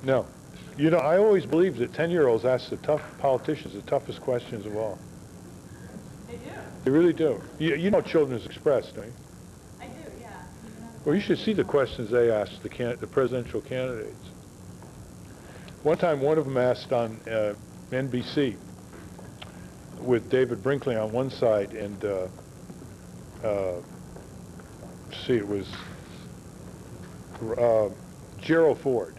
No. You know, I always believed that 10-year-olds ask the tough politicians the toughest questions of all. They do. They really do. You know Children's Express, don't you? I do, yeah. Well, you should see the questions they ask the presidential candidates. One time, one of them asked on NBC with David Brinkley on one side and, see, it was Gerald Ford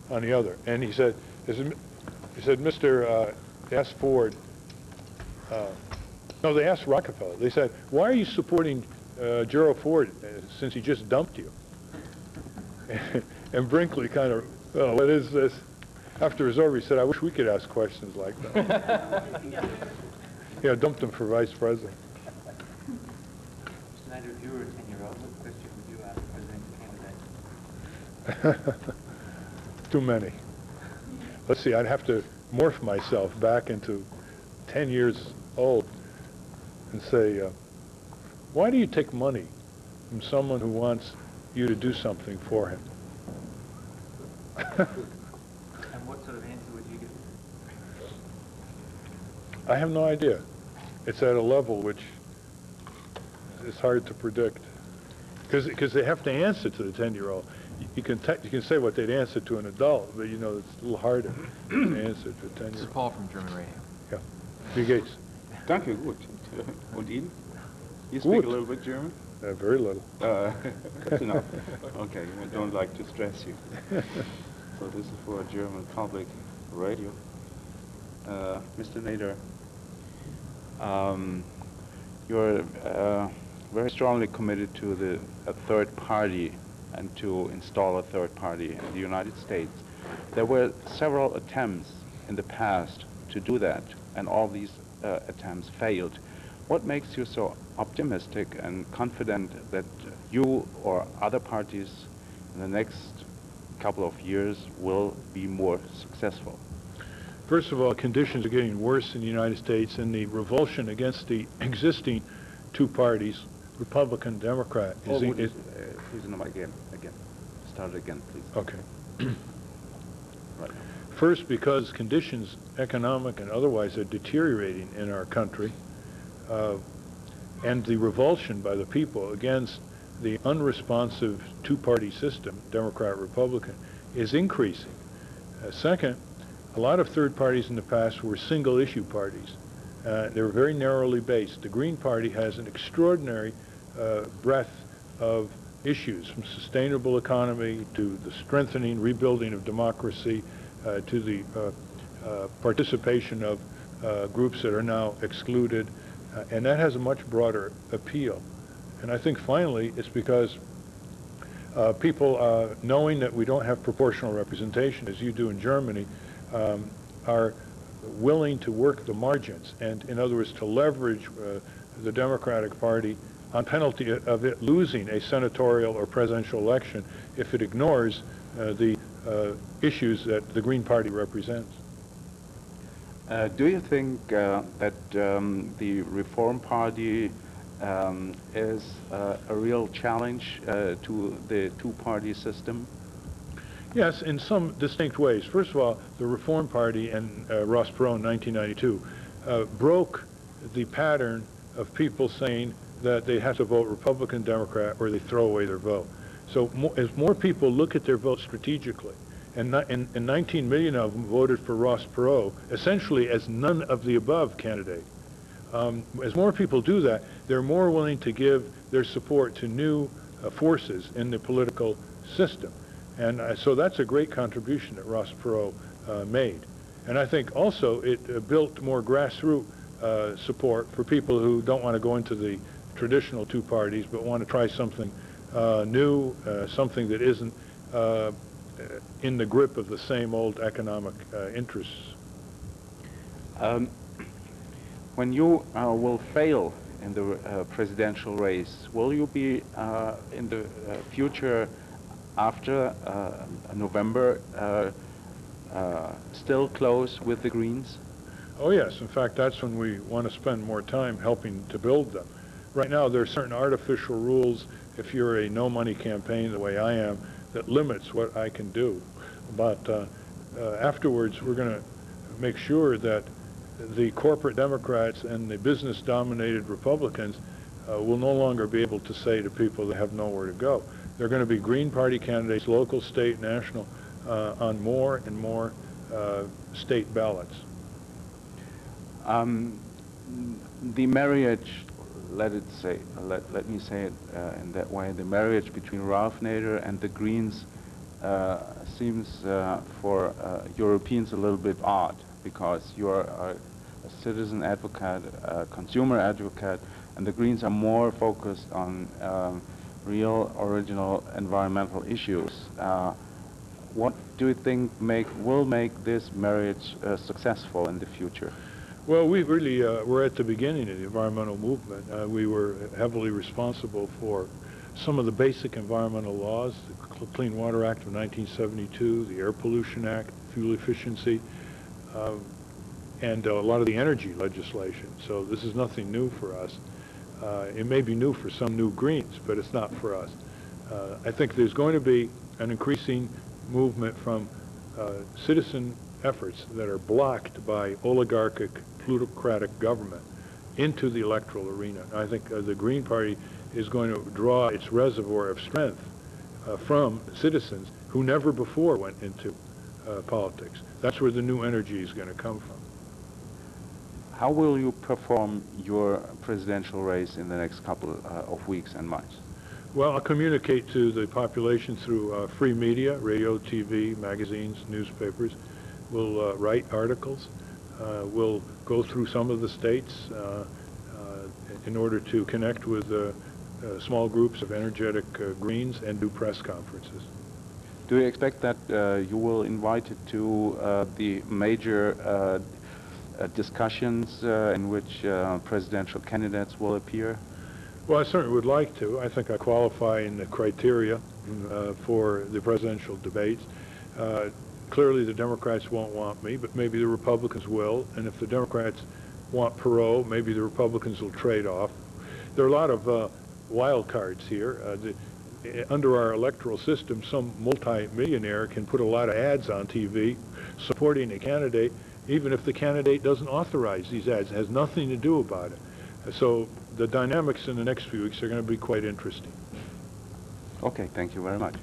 on the other. And he said, Mr. S. Ford, no, they asked Rockefeller. They said, why are you supporting Gerald Ford since he just dumped you? And Brinkley kind of, oh, what is this? After it was over, he said, I wish we could ask questions like that. Yeah, dumped him for vice president. Mr. Nader, if you were a 10-year-old, what question would you ask the presidential candidate? Too many. Let's see, I'd have to morph myself back into 10 years old and say, why do you take money from someone who wants you to do something for him? And what sort of answer would you give? I have no idea. It's at a level which is hard to predict. Because they have to answer to the 10-year-old. You can say what they'd answer to an adult, but you know, it's a little harder to answer to a 10-year-old. This is Paul from German Radio. Yeah. Bill Gates. Danke, gut. Und Ihnen? You speak a little bit German? Very little. That's enough. Okay, I don't like to stress you. So this is for German public radio. Mr. Nader, you're very strongly committed to a third party and to install a third party in the United States. There were several attempts in the past to do that, and all these attempts failed. What makes you so optimistic and confident that you or other parties in the next couple of years will be more successful? First of all, conditions are getting worse in the United States, and the revulsion against the existing two parties, Republican, Democrat, please no, again. Start again, please. Okay. Right. First, because conditions, economic and otherwise, are deteriorating in our country, and the revulsion by the people against the unresponsive two-party system, Democrat-Republican, is increasing. Second, a lot of third parties in the past were single-issue parties. They were very narrowly based. The Green Party has an extraordinary breadth of issues, from sustainable economy to the strengthening, rebuilding of democracy, to the participation of groups that are now excluded, and that has a much broader appeal. And I think finally it's because people, knowing that we don't have proportional representation, as you do in Germany, are willing to work the margins, and in other words, to leverage the Democratic Party on penalty of it losing a senatorial or presidential election if it ignores the issues that the Green Party represents. Do you think that the Reform Party is a real challenge to the two-party system? Yes, in some distinct ways. First of all, the Reform Party and Ross Perot in 1992 broke the pattern of people saying that they have to vote Republican, Democrat, or they throw away their vote. So as more people look at their vote strategically, and 19 million of them voted for Ross Perot, essentially as none of the above candidate. As more people do that, they're more willing to give their support to new forces in the political system. And so that's a great contribution that Ross Perot made. And I think also it built more grassroots support for people who don't want to go into the traditional two parties but want to try something new, something that isn't in the grip of the same old economic interests. When you will fail in the presidential race, will you be in the future after November still close with the Greens? Oh yes, in fact that's when we want to spend more time helping to build them. Right now there are certain artificial rules if you're a no-money campaign the way I am that limits what I can do. But afterwards, we're going to make sure that the corporate Democrats and the business-dominated Republicans will no longer be able to say to people they have nowhere to go. They're going to be Green Party candidates, local, state, national, on more and more state ballots. The marriage, let me say it in that way, the marriage between Ralph Nader and the Greens seems for Europeans a little bit odd, because you're a citizen advocate, a consumer advocate, and the Greens are more focused on real, original environmental issues. What do you think will make this marriage successful in the future? Well, we really were at the beginning of the environmental movement. We were heavily responsible for some of the basic environmental laws, the Clean Water Act of 1972, the Air Pollution Act, fuel efficiency, and a lot of the energy legislation. So this is nothing new for us. It may be new for some new Greens, but it's not for us. I think there's going to be an increasing movement from citizen efforts that are blocked by oligarchic, plutocratic government into the electoral arena. I think the Green Party is going to draw its reservoir of strength from citizens who never before went into politics. That's where the new energy is going to come from. How will you perform your presidential race in the next couple of weeks and months? Well, I'll communicate to the population through free media, radio, TV, magazines, newspapers. We'll write articles. We'll go through some of the states in order to connect with small groups of energetic Greens and do press conferences. Do you expect that you will invite it to the major discussions in which presidential candidates will appear? Well, I certainly would like to. I think I qualify in the criteria for the presidential debates. Clearly, the Democrats won't want me, but maybe the Republicans will. And if the Democrats want Perot, maybe the Republicans will trade off. There are a lot of wild cards here. Under our electoral system, some multi-millionaire can put a lot of ads on TV supporting a candidate, even if the candidate doesn't authorize these ads. It has nothing to do about it. So the dynamics in the next few weeks are going to be quite interesting. Okay, thank you very much.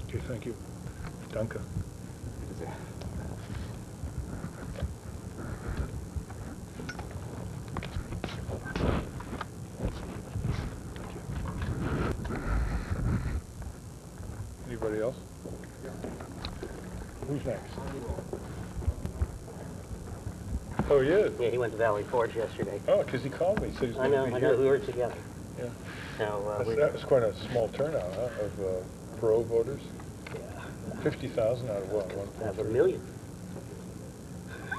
Okay, thank you. Danke. Anybody else? Who's next? Oh, he is? Yeah, he went to Valley Forge yesterday. Oh, because he called me. He said he's going to be here. I know, we were together. Yeah. So, That was quite a small turnout, huh, of Perot voters? yeah. 50,000 out of what? That's 1 million.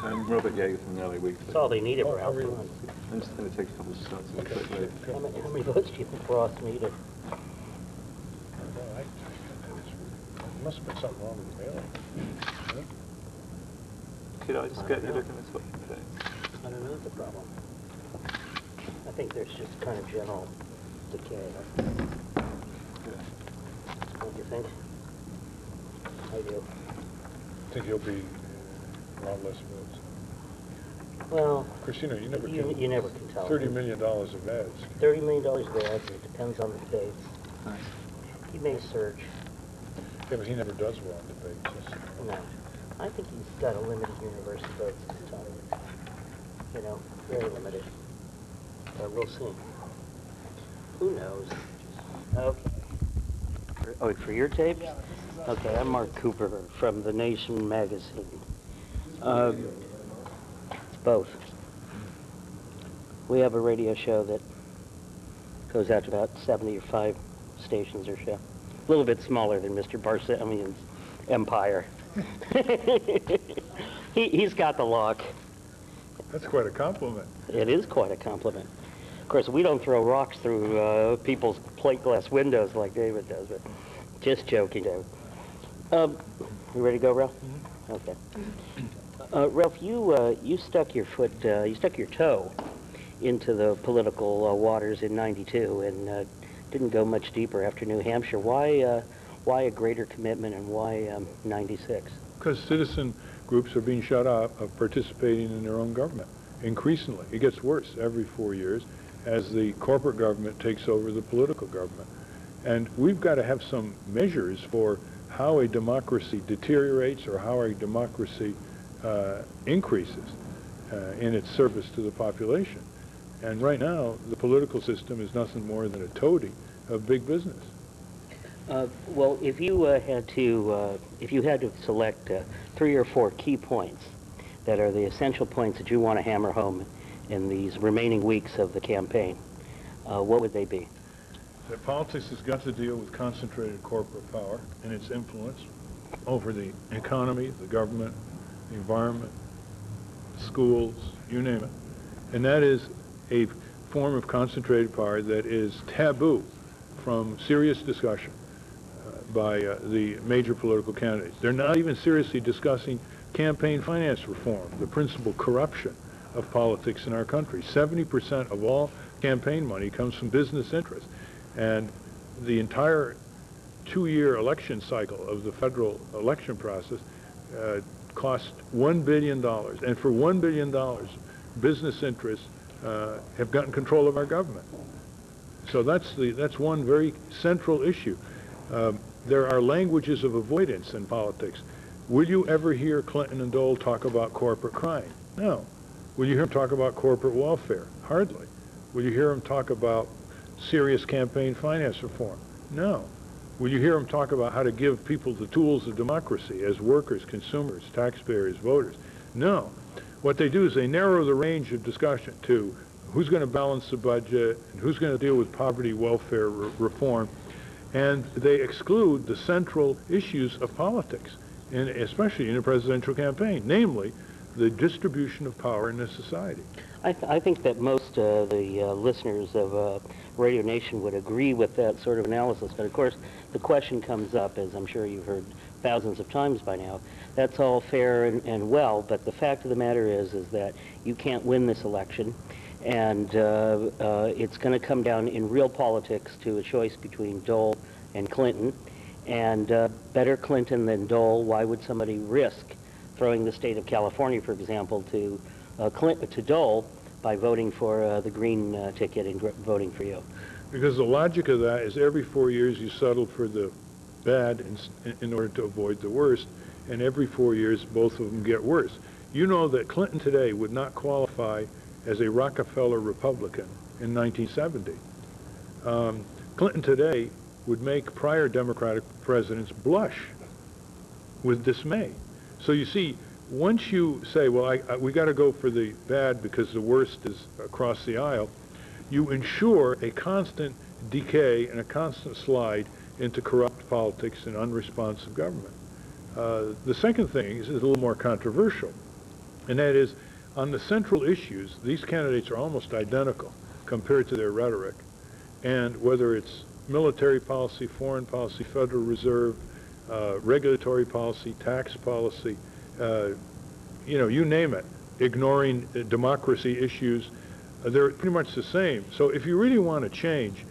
I'm Robert Yeager from the LA Weekly. That's all they needed, Oh, Ralph. how are you? Come on. I'm just going to take a couple of shots of Okay. quickly. How many votes do you think Ross needed? Well, there must have been something wrong with the mailing. Huh? Could I just get you looking at what you think? I don't know what the problem. I think there's just kind of general decay. What do you think? I do. I think he'll be a lot less votes. Well, Of course, you know, you never can. you never can tell. $30 million of ads. $30 million of ads, it depends on the debates. Nice. He may surge. Yeah, but he never does well in debates. No. I think he's got a limited universe of votes to tell you. You know, very limited. But we'll see. Who knows? Okay. Oh, for your tapes? Okay, I'm Marc Cooper from The Nation magazine. It's both. We have a radio show that goes out to about 75 stations or so. A little bit smaller than Mr. Barsamian's empire. He's got the luck. That's quite a compliment. It is quite a compliment. Of course, we don't throw rocks through people's plate glass windows like David does, but just joking, David. You ready to go, Ralph? Mm-hmm. Okay. Ralph, you stuck your foot, you stuck your toe into the political waters in '92 and didn't go much deeper after New Hampshire. Why Why a greater commitment and why 96? Because citizen groups are being shut out of participating in their own government. Increasingly, it gets worse every 4 years as the corporate government takes over the political government. And we've got to have some measures for how a democracy deteriorates or how a democracy increases in its service to the population. And right now, the political system is nothing more than a toady of big business. Well, if you had to select 3 or 4 key points that are the essential points that you want to hammer home in these remaining weeks of the campaign, what would they be? That politics has got to deal with concentrated corporate power and its influence over the economy, the government, the environment, schools, you name it. And that is a form of concentrated power that is taboo from serious discussion by the major political candidates. They're not even seriously discussing campaign finance reform, the principal corruption of politics in our country. 70% of all campaign money comes from business interests. And the entire 2-year election cycle of the federal election process cost $1 billion. And for $1 billion, business interests have gotten control of our government. So that's one very central issue. There are languages of avoidance in politics. Will you ever hear Clinton and Dole talk about corporate crime? No. Will you hear them talk about corporate welfare? Hardly. Will you hear them talk about serious campaign finance reform? No. Will you hear them talk about how to give people the tools of democracy as workers, consumers, taxpayers, voters? No. What they do is they narrow the range of discussion to who's going to balance the budget and who's going to deal with poverty, welfare, reform, and they exclude the central issues of politics, and especially in a presidential campaign, namely the distribution of power in this society. I think that most of the listeners of Radio Nation would agree with that sort of analysis, but of course the question comes up, as I'm sure you've heard thousands of times by now. That's all fair and well, but the fact of the matter is that you can't win this election, and it's going to come down in real politics to a choice between Dole and Clinton, and better Clinton than Dole. Why would somebody risk throwing the state of California, for example, to Dole by voting for the green ticket and voting for you? Because the logic of that is every 4 years you settle for the bad in order to avoid the worst, and every 4 years both of them get worse. You know that Clinton today would not qualify as a Rockefeller Republican in 1970. Clinton today would make prior Democratic presidents blush with dismay. So you see, once you say, well, we got to go for the bad because the worst is across the aisle, you ensure a constant decay and a constant slide into corrupt politics and unresponsive government. The second thing is a little more controversial, and that is, on the central issues, these candidates are almost identical compared to their rhetoric. And whether it's military policy, foreign policy, Federal Reserve, regulatory policy, tax policy, you name it, ignoring democracy issues, they're pretty much the same. So if you really want to change,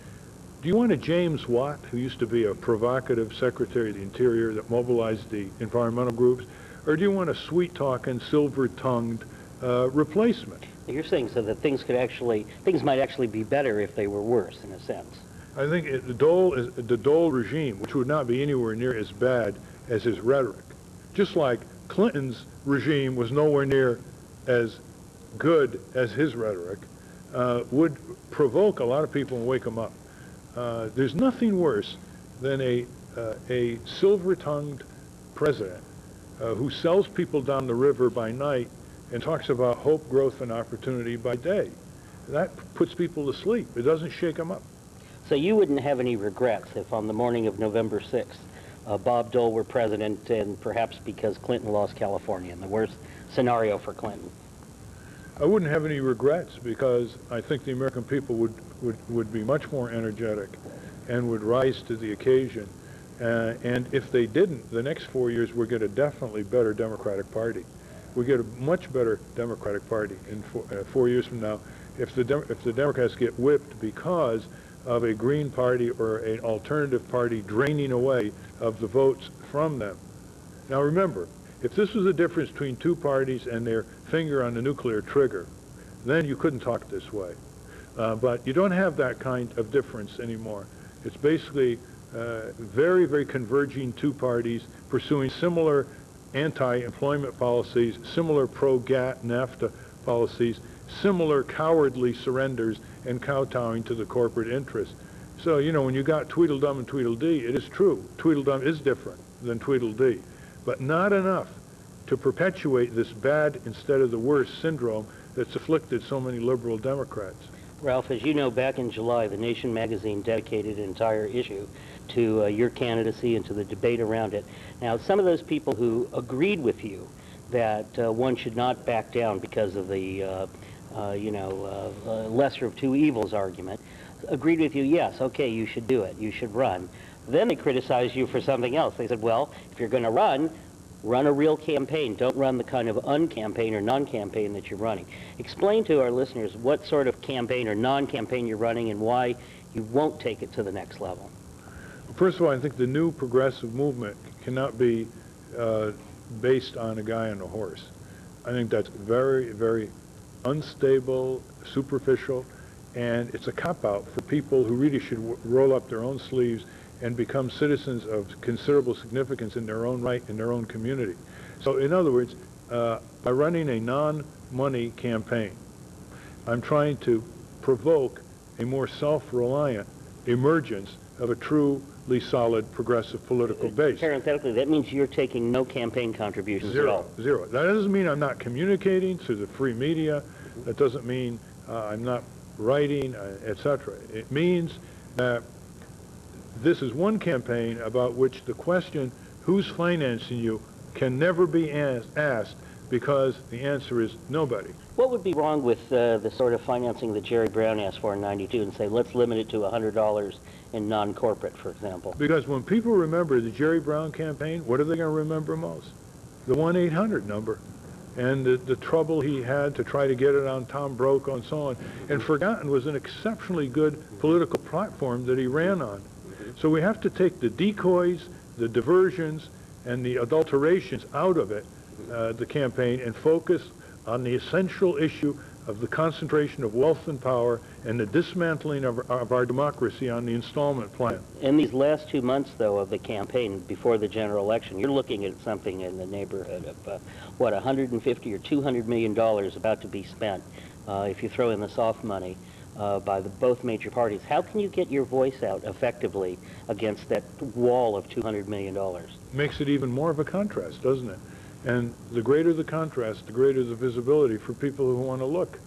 do you want a James Watt, who used to be a provocative Secretary of the Interior that mobilized the environmental groups, or do you want a sweet-talking, silver-tongued replacement? You're saying so that things might actually be better if they were worse, in a sense. I think the Dole regime, which would not be anywhere near as bad as his rhetoric, just like Clinton's regime was nowhere near as good as his rhetoric, would provoke a lot of people and wake them up. There's nothing worse than a silver-tongued president who sells people down the river by night and talks about hope, growth, and opportunity by day. That puts people to sleep. It doesn't shake them up. So you wouldn't have any regrets if on the morning of November 6th, Bob Dole were president, and perhaps because Clinton lost California, in the worst scenario for Clinton? I wouldn't have any regrets, because I think the American people would be much more energetic and would rise to the occasion. And if they didn't, the next 4 years we'll get a definitely better Democratic Party. We get a much better Democratic Party in 4 years from now if the Democrats get whipped because of a Green Party or an alternative party draining away of the votes from them. Now remember, if this was the difference between two parties and their finger on the nuclear trigger, then you couldn't talk this way. But you don't have that kind of difference anymore. It's basically very, very converging two parties pursuing similar anti-employment policies, similar pro-GATT, NAFTA policies, similar cowardly surrenders and kowtowing to the corporate interests. So, you know, when you got Tweedledum and Tweedledee, it is true. Tweedledum is different than Tweedledee, but not enough to perpetuate this bad instead of the worst syndrome that's afflicted so many liberal Democrats. Ralph, as you know, back in July, The Nation magazine dedicated an entire issue to your candidacy and to the debate around it. Now, some of those people who agreed with you that one should not back down because of the, lesser of two evils argument, agreed with you, yes, okay, you should do it, you should run. Then they criticized you for something else. They said, well, if you're going to run a real campaign. Don't run the kind of un-campaign or non-campaign that you're running. Explain to our listeners what sort of campaign or non-campaign you're running and why you won't take it to the next level. First of all, I think the new progressive movement cannot be based on a guy on a horse. I think that's very, very unstable, superficial, and it's a cop-out for people who really should roll up their own sleeves and become citizens of considerable significance in their own right, in their own community. So in other words, by running a non-money campaign, I'm trying to provoke a more self-reliant emergence of a truly solid progressive political base. Parenthetically, that means you're taking no campaign contributions at all. Zero. That doesn't mean I'm not communicating through the free media. That doesn't mean I'm not writing, etc. It means that this is one campaign about which the question, who's financing you, can never be asked because the answer is nobody. What would be wrong with the sort of financing that Jerry Brown asked for in '92 and say, let's limit it to $100 in non-corporate, for example? Because when people remember the Jerry Brown campaign, what are they going to remember most? The 1-800 number and the trouble he had to try to get it on Tom Brokaw and so on. And forgotten was an exceptionally good political platform that he ran on. So we have to take the decoys, the diversions, and the adulterations out of it, the campaign, and focus on the essential issue of the concentration of wealth and power and the dismantling of our democracy on the installment plan. In these last 2 months, though, of the campaign before the general election, you're looking at something in the neighborhood of, what, $150 or $200 million about to be spent, if you throw in the soft money, by both major parties. How can you get your voice out effectively against that wall of $200 million? Makes it even more of a contrast, doesn't it? And the greater the contrast, the greater the visibility for people who want to look.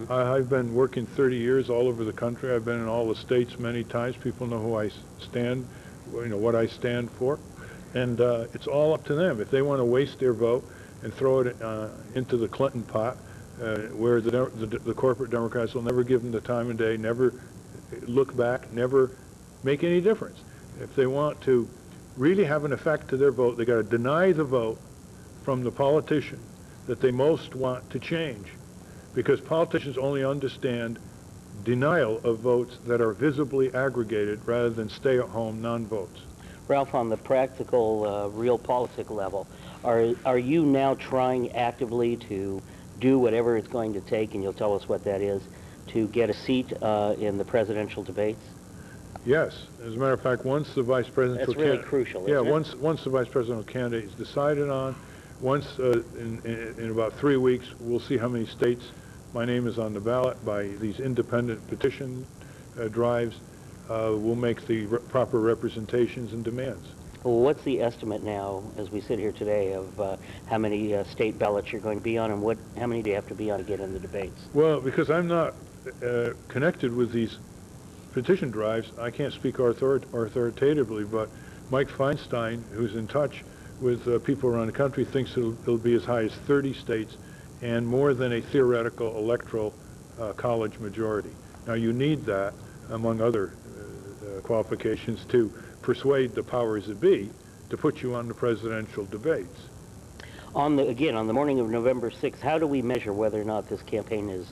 I've been working 30 years all over the country. I've been in all the states many times. People know who I stand, what I stand for. And it's all up to them. If they want to waste their vote and throw it into the Clinton pot, where the corporate Democrats will never give them the time of day, never look back, never make any difference. If they want to really have an effect to their vote, they got to deny the vote from the politician that they most want to change, because politicians only understand denial of votes that are visibly aggregated rather than stay-at-home non-votes. Ralph, on the practical, real politic level, are you now trying actively to do whatever it's going to take, and you'll tell us what that is, to get a seat in the presidential debates? Yes. As a matter of fact, once the vice presidential That's really crucial, isn't it? once the vice presidential candidate is decided on, once in about 3 weeks, we'll see how many states my name is on the ballot by these independent petition drives. We'll make the proper representations and demands. Well, what's the estimate now, as we sit here today, of how many state ballots you're going to be on, and how many do you have to be on to get in the debates? Well, because I'm not connected with these petition drives, I can't speak authoritatively, but Mike Feinstein, who's in touch with people around the country, thinks it'll be as high as 30 states and more than a theoretical electoral college majority. Now, you need that, among other qualifications, to persuade the powers that be to put you on the presidential debates. Again, on the morning of November 6th, how do we measure whether or not this campaign has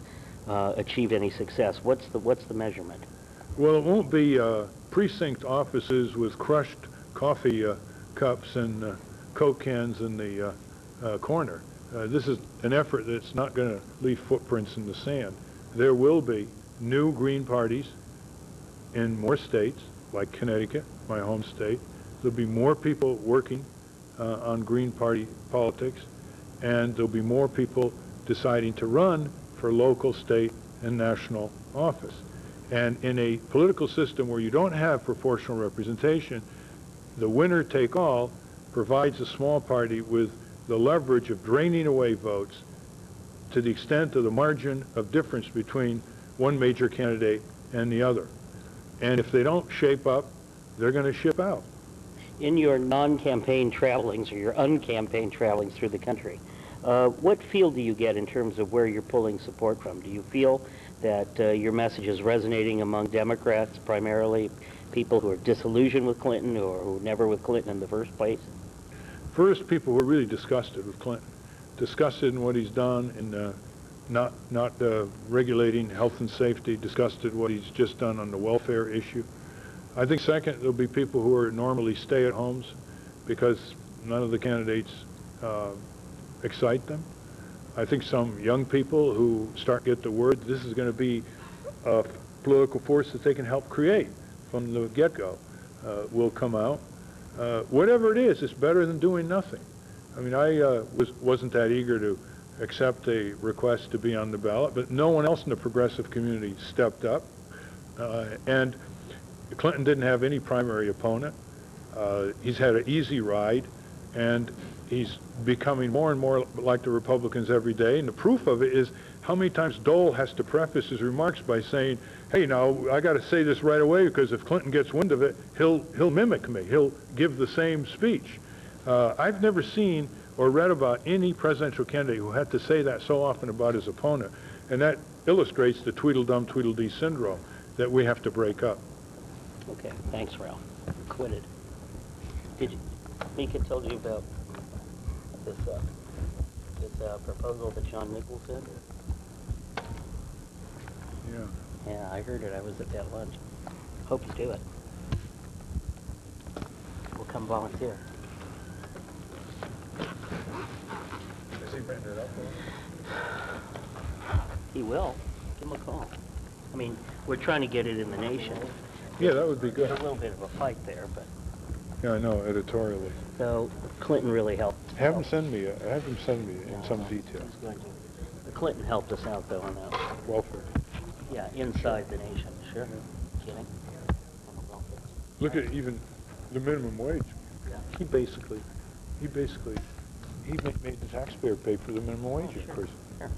achieved any success? What's the measurement? Well, it won't be precinct offices with crushed coffee cups and Coke cans in the corner. This is an effort that's not going to leave footprints in the sand. There will be new Green parties in more states, like Connecticut, my home state. There'll be more people working on Green Party politics, and there'll be more people deciding to run for local, state, and national office. And in a political system where you don't have proportional representation, the winner-take-all provides a small party with the leverage of draining away votes to the extent of the margin of difference between one major candidate and the other. And if they don't shape up, they're going to ship out. In your non-campaign travelings or your uncampaign travelings through the country, what feel do you get in terms of where you're pulling support from? Do you feel that your message is resonating among Democrats, primarily people who are disillusioned with Clinton or who were never with Clinton in the first place? First, people who are really disgusted with Clinton, disgusted in what he's done in not regulating health and safety, disgusted what he's just done on the welfare issue. I think second, there'll be people who are normally stay-at-homes because none of the candidates excite them. I think some young people who get the word this is going to be a political force that they can help create from the get-go will come out. Whatever it is, it's better than doing nothing. I mean, I wasn't that eager to accept a request to be on the ballot, but no one else in the progressive community stepped up. And Clinton didn't have any primary opponent. He's had an easy ride, and he's becoming more and more like the Republicans every day. And the proof of it is how many times Dole has to preface his remarks by saying, hey, now, I got to say this right away because if Clinton gets wind of it, he'll mimic me. He'll give the same speech. I've never seen or read about any presidential candidate who had to say that so often about his opponent. And that illustrates the Tweedledum, Tweedledee syndrome that we have to break up. Okay, thanks, Ralph. Acquitted. Did you, Mika told you about this proposal that John Nichols did? Yeah. Yeah, I heard it. I was at that lunch. Hope you do it. We'll come volunteer. Has he written it up? He will. Give him a call. I mean, we're trying to get it in the nation. Yeah, that would be good. There's a little bit of a fight there, but... Yeah, I know, editorially. So, Clinton really helped. Have him send me in some detail. He's going to. Clinton helped us out, though, on that. Welfare. Yeah, inside the nation. Sure. Kidding. Look at even the minimum wage. Yeah. He basically made the taxpayer pay for the minimum wage increase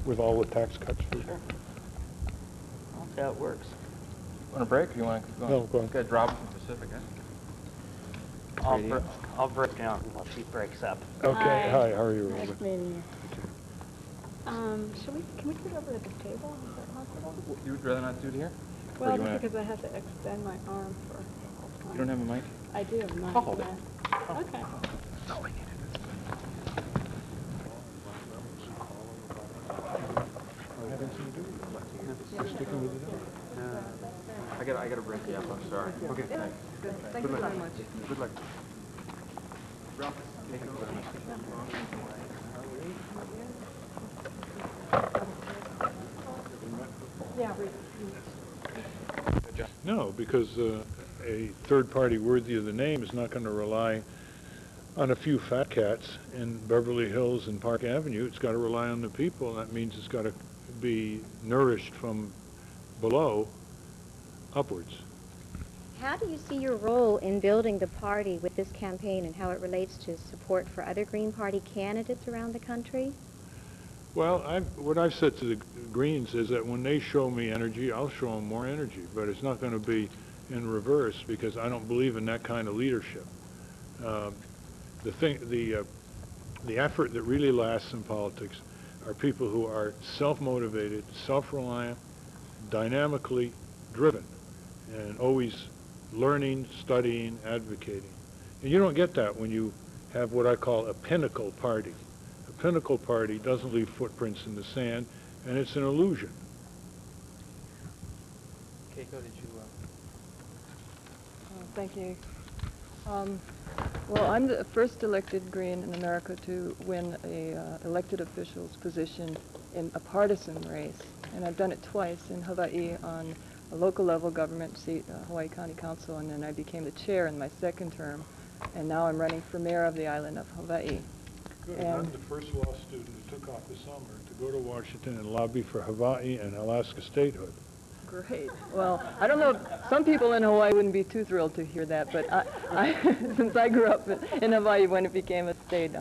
with all the tax cuts. Sure. That's how it works. Want a break or you want to keep going? No, go on. Good, Robinson Pacific, huh? I'll break down while she breaks up. Okay, hi, how are you, Nice Robert? meeting you. Can we put it over at the table? Is that possible? You would rather not do it here? Well, you wanna- because I have to extend my arm for the whole time. You don't have a mic? I do. Not I'll hold it. Okay. I gotta break you up, I'm sorry. Okay, thanks. Thank you very much. Good luck. Yeah, No, because a third party worthy of the name is not going to rely on a few fat cats in Beverly Hills and Park Avenue. It's got to rely on the people. That means it's got to be nourished from below upwards. How do you see your role in building the party with this campaign and how it relates to support for other Green Party candidates around the country? Well, what I've said to the Greens is that when they show me energy, I'll show them more energy, but it's not going to be in reverse because I don't believe in that kind of leadership. The effort that really lasts in politics are people who are self-motivated, self-reliant, dynamically driven, and always learning, studying, advocating. And you don't get that when you have what I call a pinnacle party. A pinnacle party doesn't leave footprints in the sand, and it's an illusion. Keiko, did you Thank you. Well, I'm the first elected Green in America to win a elected official's position in a partisan race, and I've done it twice in Hawaii on a local level government seat, Hawai'i County Council, and then I became the chair in my second term, and now I'm running for mayor of the island of Hawaii. Good. And I'm the first law student who took off this summer to go to Washington and lobby for Hawaii and Alaska statehood. Great. Well, I don't know, some people in Hawaii wouldn't be too thrilled to hear that, but since I grew up in Hawaii when it became a state,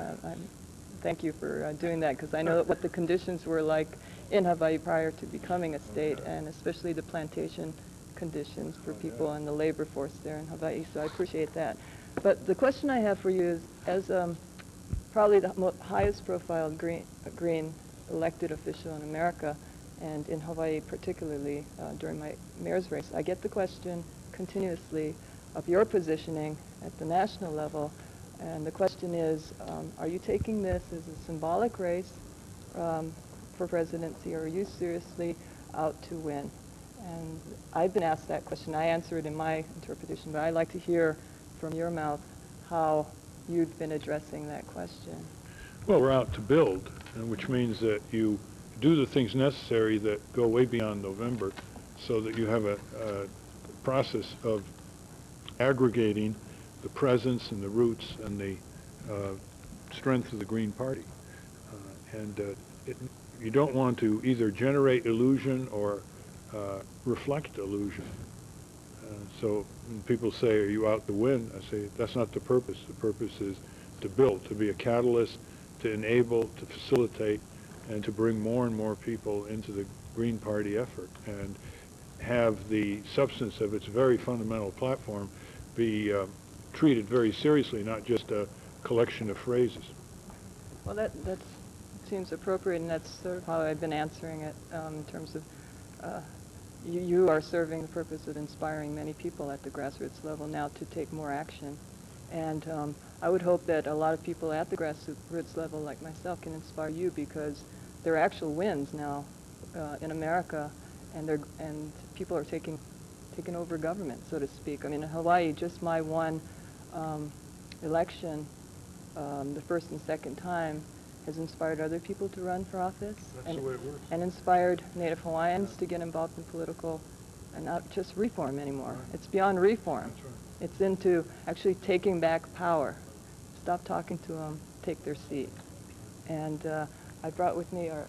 thank you for doing that, because I know what the conditions were like in Hawaii prior to becoming a state, and especially the plantation conditions for people and the labor force there in Hawaii, so I appreciate that. But the question I have for you is, as probably the highest profile green elected official in America, and in Hawaii particularly during my mayor's race, I get the question continuously of your positioning at the national level, and the question is, are you taking this as a symbolic race for presidency, or are you seriously out to win? And I've been asked that question. I answer it in my interpretation, but I'd like to hear from your mouth how you've been addressing that question. Well, we're out to build, which means that you do the things necessary that go way beyond November, so that you have a process of aggregating the presence and the roots and the strength of the Green Party. You don't want to either generate illusion or reflect illusion. So when people say, are you out to win? I say, that's not the purpose. The purpose is to build, to be a catalyst, to enable, to facilitate, and to bring more and more people into the Green Party effort, and have the substance of its very fundamental platform be treated very seriously, not just a collection of phrases. Well, that seems appropriate, and that's sort of how I've been answering it in terms of you are serving the purpose of inspiring many people at the grassroots level now to take more action. And I would hope that a lot of people at the grassroots level, like myself, can inspire you, because there are actual wins now in America, and people are taking over government, so to speak. I mean, in Hawaii, just my one election, the first and second time, has inspired other people to run for office. That's the way it works. And inspired Native Hawaiians to get involved in political, and not just reform anymore. Right. It's beyond reform. That's right. It's into actually taking back power. Stop talking to them, take their seat. And I brought with me our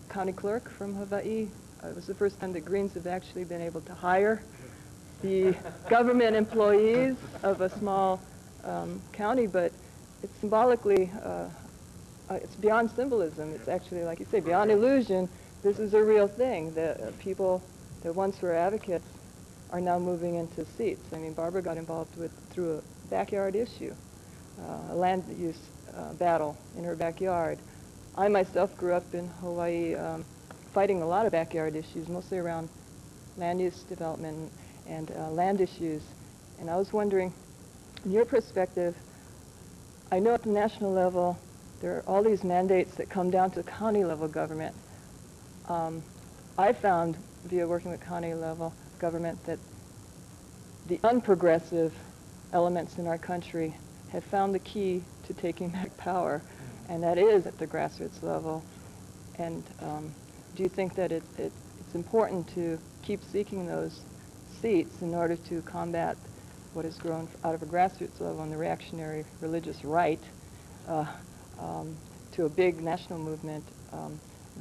county clerk from Hawaii. It was the first time that Greens have actually been able to hire the government employees of a small county, but it's symbolically, it's beyond symbolism. It's actually, like you say, beyond illusion. This is a real thing. The people that once were advocates are now moving into seats. I mean, Barbara got involved through a backyard issue, a land use battle in her backyard. I myself grew up in Hawaii fighting a lot of backyard issues, mostly around land use development and land issues. And I was wondering, in your perspective, I know at the national level, there are all these mandates that come down to county level government. I found, via working with county level government, that the unprogressive elements in our country have found the key to taking back power, and that is at the grassroots level. And do you think that it's important to keep seeking those seats in order to combat what has grown out of a grassroots level and the reactionary religious right to a big national movement?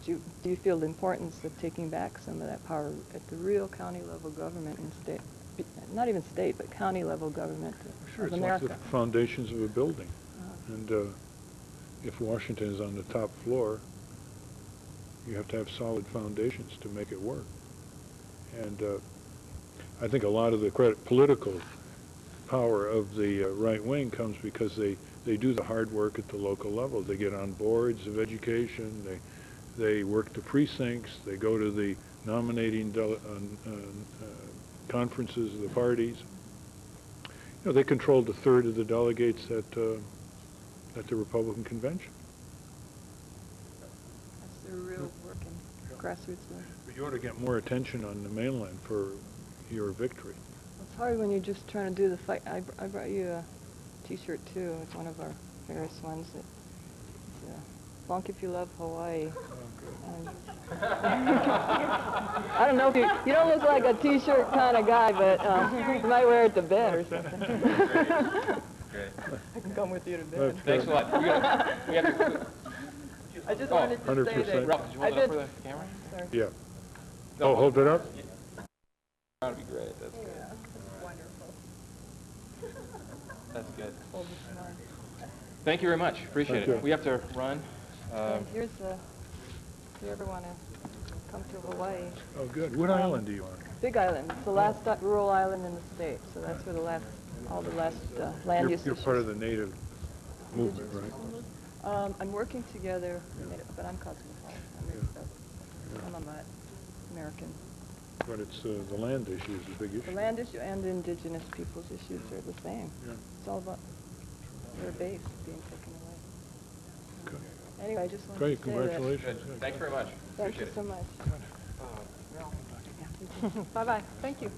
Do you feel the importance of taking back some of that power at the real county level government and state, not even state, but county level government Sure, of it's America? like the foundations of a building. And if Washington is on the top floor, you have to have solid foundations to make it work. And I think a lot of the political power of the right wing comes because they do the hard work at the local level. They get on boards of education, they work the precincts, they go to the nominating conferences of the parties. You know, they controlled a third of the delegates at the Republican convention. That's their real work in grassroots level. But you ought to get more attention on the mainland for your victory. Well, It's hard when you're just trying to do the fight. I brought you a T-shirt too. It's one of our various ones. It's Bonk if you love Hawaii. And I don't know if you don't look like a T-shirt kind of guy, but you might wear it to bed or something. Great. I can come with you to bed. Thanks a lot. We have to... I just wanted to say 100%. that. Ralph, did you hold it up for the camera? Sorry. Yeah. No, Oh, hold it up? That would be great. That's good. Wonderful. That's good. Hold the smile. Thank you very much. Appreciate Thank it. you. We have to run. And here's if you ever want to come to Hawaii. Oh, good. What island do you on? Big Island. It's the last rural island in the state, so that's where all the last land use You're issues. part of the native movement, right? I'm working together, but I'm cosmopolitan. I'm a mutt, American. But it's the land issue is a big The issue. land issue and the indigenous people's issues are the same. Yeah. It's all about their base being taken away. Good. Anyway, I just wanted Great, to say congratulations. Good. Thanks very much. that. Thank you Appreciate it. so much. Bye-bye. Thank you.